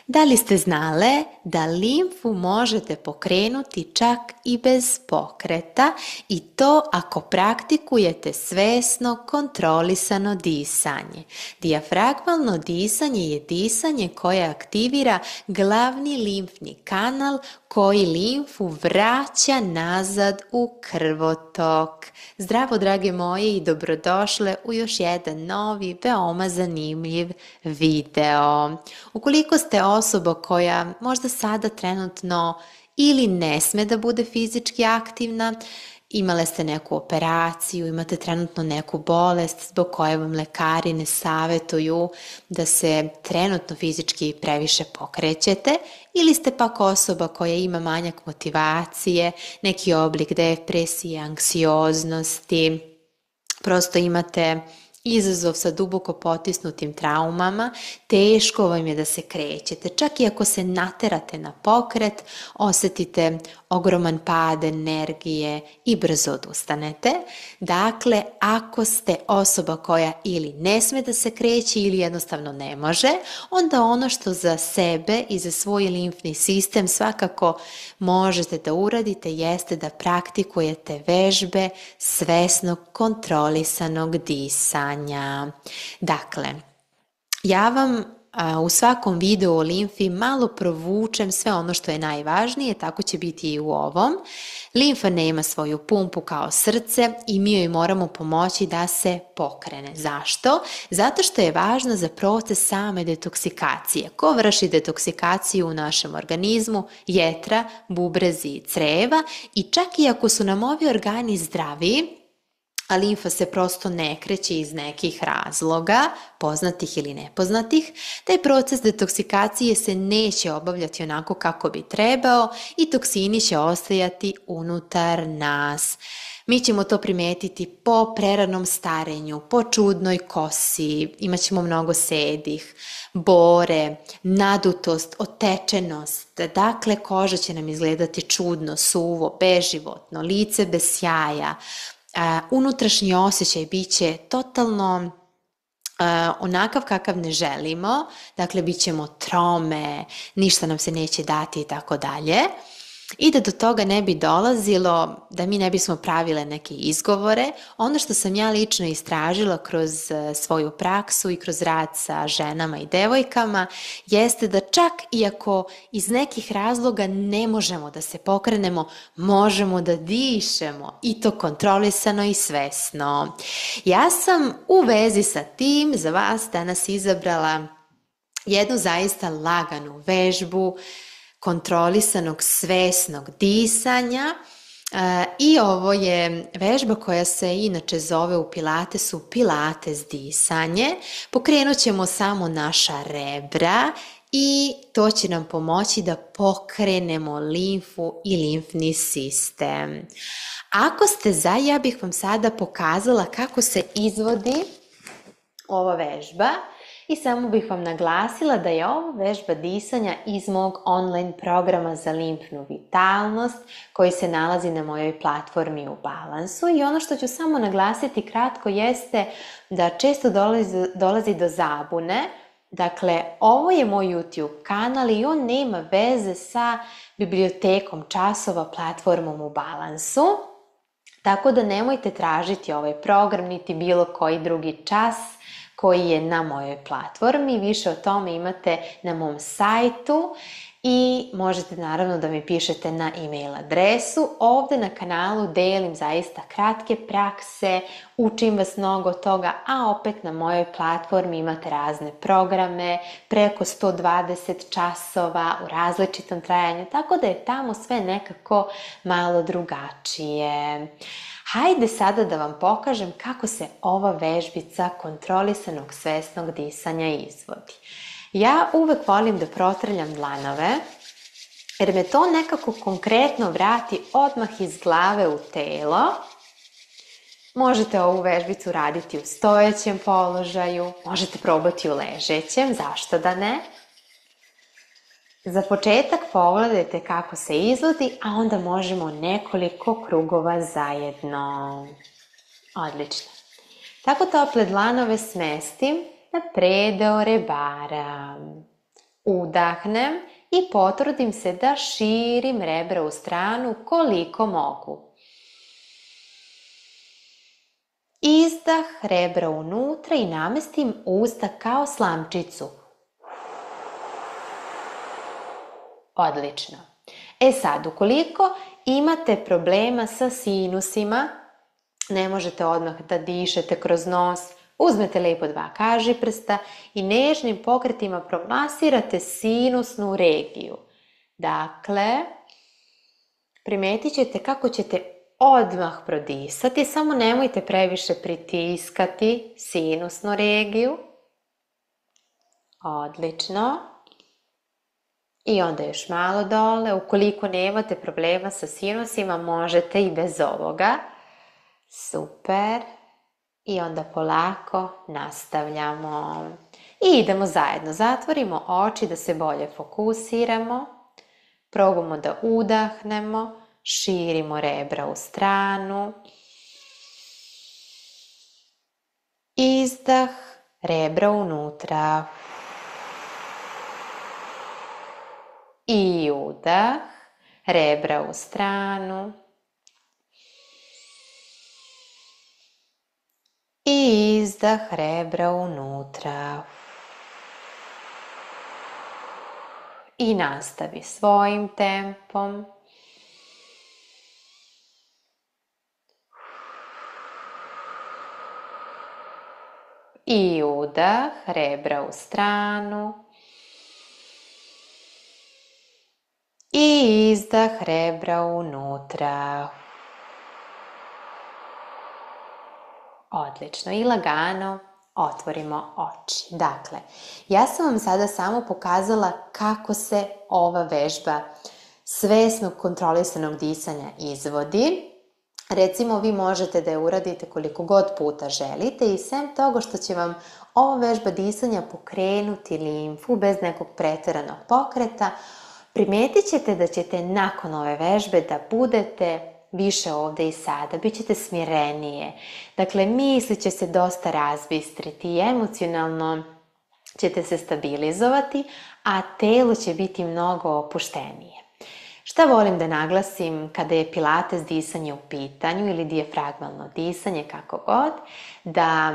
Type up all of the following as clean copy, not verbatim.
Da li ste znale da limfu možete pokrenuti čak i bez pokreta i to ako praktikujete svesno kontrolisano disanje? Dijafragmalno disanje je disanje koje aktivira glavni limfni kanal koji limfu vraća nazad u krvotok. Zdravo drage moje i dobrodošle u još jedan novi, veoma zanimljiv video. Ukoliko ste osoba koja možda sada trenutno ili ne sme da bude fizički aktivna, imale ste neku operaciju, imate trenutno neku bolest zbog koje vam lekari ne savetuju da se trenutno fizički previše pokrećete, ili ste pak osoba koja ima manjak motivacije, neki oblik depresije, anksioznosti, prosto imate izazov sa duboko potisnutim traumama, teško vam je da se krećete. Čak i ako se naterate na pokret, osetite ogroman pad energije i brzo odustanete. Dakle, ako ste osoba koja ili ne sme da se kreće ili jednostavno ne može, onda ono što za sebe i za svoj limfni sistem svakako možete da uradite jeste da praktikujete vežbe svesnog kontrolisanog disanja. Dakle, ja vam u svakom videu o limfi malo provučem sve ono što je najvažnije, tako će biti i u ovom. Limfa nema svoju pumpu kao srce i mi joj moramo pomoći da se pokrene. Zašto? Zato što je važna za proces same detoksikacije. Ko vrši detoksikaciju u našem organizmu? Jetra, bubrezi i creva, i čak i ako su nam ovi organi zdravi, a limfa se prosto ne kreće iz nekih razloga, poznatih ili nepoznatih, taj proces detoksikacije se neće obavljati onako kako bi trebao i toksini će ostajati unutar nas. Mi ćemo to primetiti po preranom starenju, po čudnoj kosi, imat ćemo mnogo sedih, bore, nadutost, otečenost. Dakle, koža će nam izgledati čudno, suvo, beživotno, lice bez sjaja. Unutrašnji osjećaj bit će totalno onakav kakav ne želimo, dakle bit ćemo trome, ništa nam se neće dati i tako dalje. I da do toga ne bi dolazilo, da mi ne bismo pravile neke izgovore, ono što sam ja lično istražila kroz svoju praksu i kroz rad sa ženama i devojkama, jeste da čak i ako iz nekih razloga ne možemo da se pokrenemo, možemo da dišemo i to kontrolisano i svesno. Ja sam u vezi sa tim za vas danas izabrala jednu zaista laganu vežbu kontrolisanog svesnog disanja i ovo je vežba koja se inače zove u Pilatesu Pilates disanje. Pokrenut ćemo samo naša rebra i to će nam pomoći da pokrenemo limfu i limfni sistem. Ako ste za, ja bih vam sada pokazala kako se izvodi ova vežba. I samo bih vam naglasila da je ovo vežba disanja iz mog online programa za limfnu vitalnost koji se nalazi na mojoj platformi u Balansu. I ono što ću samo naglasiti kratko jeste da često dolazi do zabune. Dakle, ovo je moj YouTube kanal i on nema veze sa bibliotekom časova, platformom u Balansu. Tako da nemojte tražiti ovaj program niti bilo koji drugi čas koji je na mojoj platformi. Više o tome imate na mom sajtu i možete naravno da mi pišete na e-mail adresu. Ovde na kanalu delim zaista kratke prakse, učim vas mnogo toga, a opet na mojoj platformi imate razne programe, preko 120 časova u različitom trajanju, tako da je tamo sve nekako malo drugačije. Hajde sada da vam pokažem kako se ova vežbica kontrolisanog svesnog disanja izvodi. Ja uvek volim da protrljam dlanove, jer me to nekako konkretno vrati odmah iz glave u telo. Možete ovu vežbicu raditi u stojećem položaju, možete probati u ležećem, zašto da ne? Za početak pogledajte kako se izvodi, a onda možemo nekoliko krugova zajedno. Odlično. Tako tople dlanove smestim na predeo rebara. Udahnem i potrudim se da širim rebra u stranu koliko mogu. Izdah, rebra unutra i namestim usta kao slamčicu. Odlično. Sad, ukoliko imate problema sa sinusima, ne možete odmah da dišete kroz nos, uzmete lepo 2 kažiprsta i nežnim pokretima promasirate sinusnu regiju. Dakle, primetit ćete kako ćete odmah prodisati, samo nemojte previše pritiskati sinusnu regiju. Odlično. I onda još malo dole. Ukoliko nemate problema sa sinusima, možete i bez ovoga. Super. I onda polako nastavljamo. I idemo zajedno. Zatvorimo oči da se bolje fokusiramo. Probamo da udahnemo. Širimo rebra u stranu. Izdah, rebra unutra. I udah, rebra u stranu. I izdah, rebra unutra. I nastavi svojim tempom. I udah, rebra u stranu. I izdah, rebra unutra. Odlično. I lagano otvorimo oči. Dakle, ja sam vam sada samo pokazala kako se ova vežba svesnog kontrolisanog disanja izvodi. Recimo, vi možete da je uradite koliko god puta želite i sem toga što će vam ova vežba disanja pokrenuti limfu bez nekog preteranog pokreta, primetit ćete da ćete nakon ove vežbe da budete više ovde i sada, bit ćete smirenije. Dakle, misli će se dosta razbistriti i emocionalno ćete se stabilizovati, a telo će biti mnogo opuštenije. Šta volim da naglasim kada je pilates disanje u pitanju ili dijafragmalno disanje, kako god, da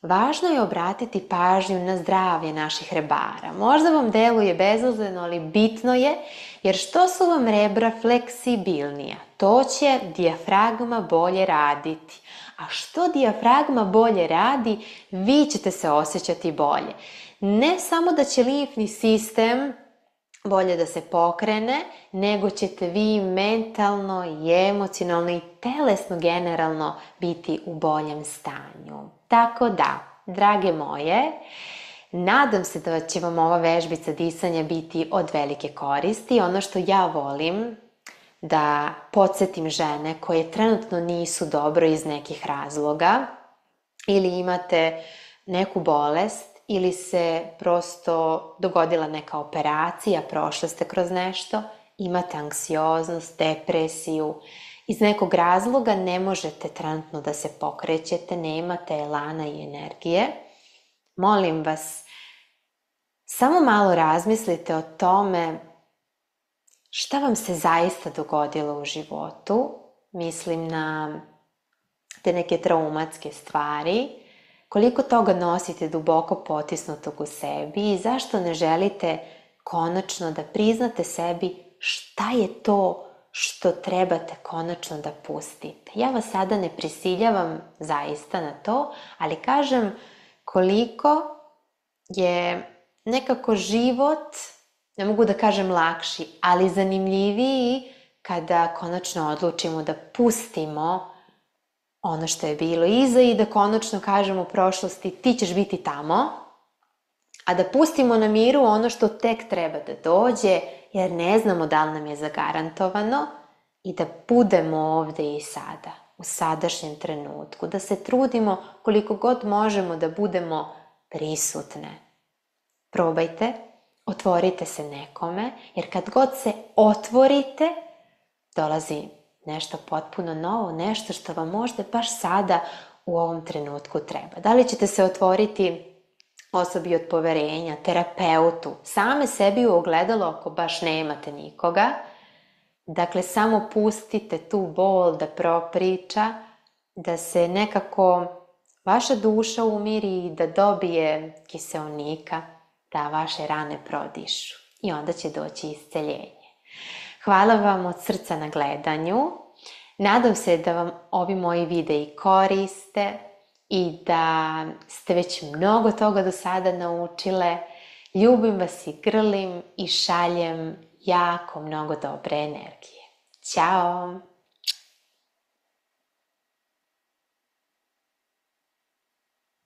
važno je obratiti pažnju na zdravlje naših rebara. Možda vam deluje bezazleno, ali bitno je, jer što su vam rebra fleksibilnija, to će dijafragma bolje raditi. A što dijafragma bolje radi, vi ćete se osjećati bolje. Ne samo da će limfni sistem bolje da se pokrene, nego ćete vi mentalno i emocionalno i telesno generalno biti u boljem stanju. Tako da, drage moje, nadam se da će vam ova vežbica disanja biti od velike koristi. Ono što ja volim da podsjetim žene koje trenutno nisu dobro iz nekih razloga ili imate neku bolest ili se prosto dogodila neka operacija, prošli ste kroz nešto, imate anksioznost, depresiju, iz nekog razloga ne možete trenutno da se pokrećete, nemate elana i energije. Molim vas, samo malo razmislite o tome šta vam se zaista dogodilo u životu. Mislim na te neke traumatske stvari, koliko toga nosite duboko potisnutog u sebi i zašto ne želite konačno da priznate sebi šta je to što trebate konačno da pustite. Ja vas sada ne prisiljavam zaista na to, ali kažem koliko je nekako život, ne mogu da kažem lakši, ali zanimljiviji kada konačno odlučimo da pustimo ono što je bilo iza i da konačno kažemo u prošlosti ti ćeš biti tamo, a da pustimo na miru ono što tek treba da dođe, jer ne znamo da li nam je zagarantovano i da budemo ovde i sada, u sadašnjem trenutku, da se trudimo koliko god možemo da budemo prisutne. Probajte, otvorite se nekome, jer kad god se otvorite, dolazi nešto potpuno novo, nešto što vam možda baš sada u ovom trenutku treba. Da li ćete se otvoriti osobi od poverenja, terapeutu, same sebi u ogledalo ako baš nemate nikoga. Dakle, samo pustite tu bol da propriča, da se nekako vaša duša umiri i da dobije kiseonika, da vaše rane prodišu i onda će doći isceljenje. Hvala vam od srca na gledanju. Nadam se da vam ovi moji videi koriste i da ste već mnogo toga do sada naučile. Ljubim vas i grlim i šaljem jako mnogo dobre energije. Ćao!